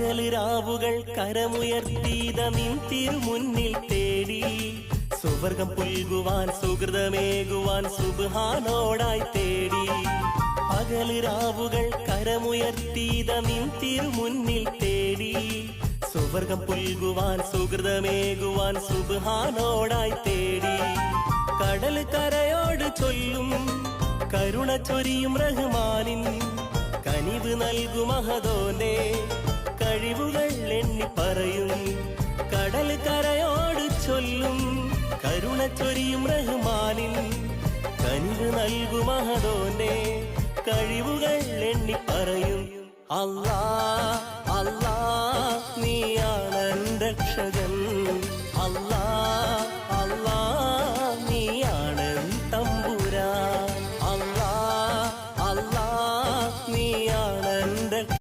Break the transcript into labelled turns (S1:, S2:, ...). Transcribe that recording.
S1: പകല് രാവുകൾ കരമുയർത്തീത നിൻ തിരുമുന്നിൽ തേടി സുവർഗം പുൽകുവാൻ സുഹൃതമേകുവാൻ സുബ്ഹാനോടായി തേടി പകല് രാവുകൾ കരമുയർത്തീത നിൻ തിരുമുന്നിൽ തേടി സുവർഗം പുൽകുവാൻ സുഹൃതമേകുവാൻ സുബ്ഹാനോടായി തേടി കടൽ കരയോട് ചൊല്ലും കരുണ ചൊരിയും റഹ്മാനിൻ കനിവ് നൽകും മഹദോന്റെ കഴിവുകൾ എണ്ണി പറയും കടൽ കരയോട് ചൊല്ലും കരുണ ചൊരിയും റഹ്മാനിൻ കനിവ് നൽകും മഹദോന്റെ കഴിവുകൾ എണ്ണി പറയും അല്ലാ അല്ലാ നീയാണ് രക്ഷകൻ